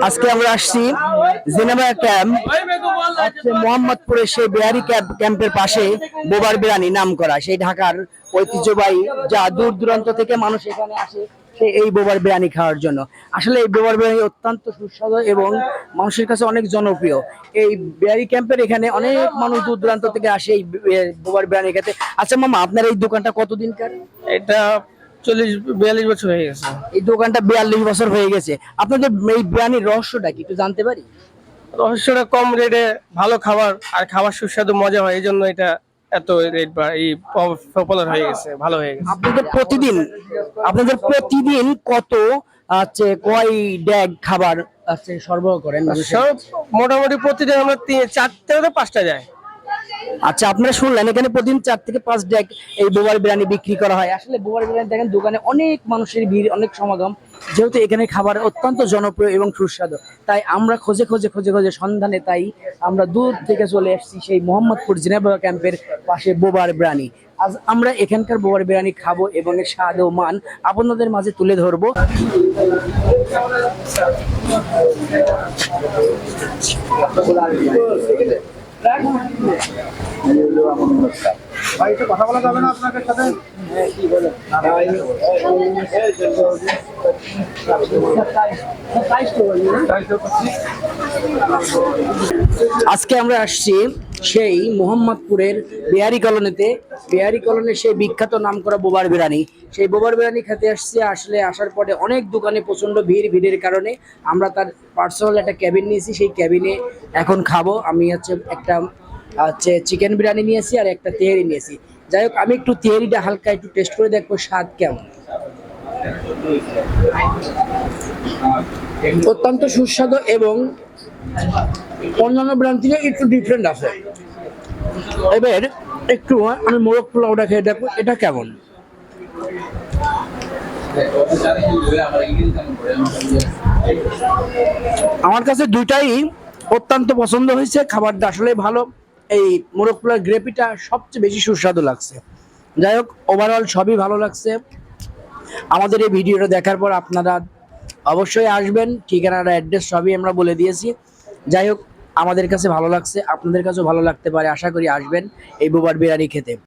আজকে আমরা আসছি জিনেমা ক্যাম্প মোহাম্মদপুরের সেই বিহারি ক্যাম্পের পাশে বোবার বিরানি নাম করা সেই ঢাকার ঐতিহ্যবাহী যা দূর দূরান্ত থেকে মানুষ এখানে আসে এই বোবার বিরিয়ানি খাওয়ার জন্য। আসলে এই বোবার বিরিয়ানি অত্যন্ত সুস্বাদু এবং মানুষের কাছে অনেক জনপ্রিয়। এই বিহারি ক্যাম্পের এখানে অনেক মানুষ দূর দূরান্ত থেকে আসে এই বোবার বিরিয়ানি খেতে। আচ্ছা মামা, আপনার এই দোকানটা কতদিনকার? এটা 40-42 বছর হয়ে গেছে। এই দোকানটা 42 বছর হয়ে গেছে। আপনাদের এই বিরিয়ানির রহস্যটা কি একটু জানতে পারি? রহস্যটা কম রেটে ভালো খাবার, আর খাবার সুস্বাদু মজা হয়, এই জন্য এটা এত রেট বা এই পপুলার হয়ে গেছে, ভালো হয়ে গেছে। আপনাদের প্রতিদিন কত কয় ড্যাগ খাবার সরবরাহ করেন? সব মোটামুটি প্রতিদিন আমরা 4 থেকে 5টা যায়। আচ্ছা, আপনারা শুনলেন এখানে প্রতিদিন 4 থেকে 5 ড্যাগ এই বোবার বিরিয়ানি বিক্রি করা হয়। আসলে বোবার বিরিয়ানি দেখেন দোকানে অনেক মানুষের ভিড়, অনেক সমাগম, যেহেতু এখানে খাবার অত্যন্ত জনপ্রিয় এবং সুস্বাদু, তাই আমরা খোঁজে সন্ধানে তাই আমরা দূর থেকে চলে এসেছি সেই মোহাম্মদপুর জিনেমা ক্যাম্পের পাশে বোবার বিরিয়ানি। আজ আমরা এখানকার বোবার বিরিয়ানি খাবো এবং এর স্বাদ ও মান আপনাদের মাঝে তুলে ধরবো। কথা বলা যাবে না আপনাদের সাথে? আজকে আমরা আসছি সেই মোহাম্মদপুরের বিহারি কলোনিতে। বিহারি কলোনির সেই বিখ্যাত নাম করা বোবার বিরিয়ানি, সেই বোবার বিরিয়ানি খেতে আসছি। আসলে আসার পরে অনেক দোকানে প্রচন্ড ভিড়ের কারণে আমরা তার পার্সোনাল একটা ক্যাবিন নিয়েছি, সেই ক্যাবিনে এখন খাবো। আমি একটা চিকেন বিরিয়ানি নিয়েছি আর একটা তেহারি নিয়েছি। যাই হোক, আমি একটু তেহারিটা হালকা একটু টেস্ট করে দেখবো স্বাদ কেমন। অত্যন্ত সুস্বাদু এবং অন্যান্য ব্র্যান্ড থেকে একটু ডিফারেন্ট আছে। এবার একটু আমি মোরগ পোলাওটা খেয়ে দেখবো এটা কেমন। আমার কাছে দুইটাই অত্যন্ত পছন্দ হয়েছে। খাবারটা আসলে ভালো। এই মোরগ পোলাওর গ্রেভিটা সবচেয়ে বেশি সুস্বাদু লাগছে। যাই হোক, ওভারঅল সবই ভালো লাগছে। আমাদের এই ভিডিওটা দেখার পর আপনারা অবশ্যই আসবেন। ঠিকানার অ্যাড্রেস সবই আমরা বলে দিয়েছি। যাই হোক, আমাদের কাছে ভালো লাগছে, আপনাদের কাছেও ভালো লাগতে পারে। আশা করি আসবেন এই বোবার বিরিয়ানি খেতে।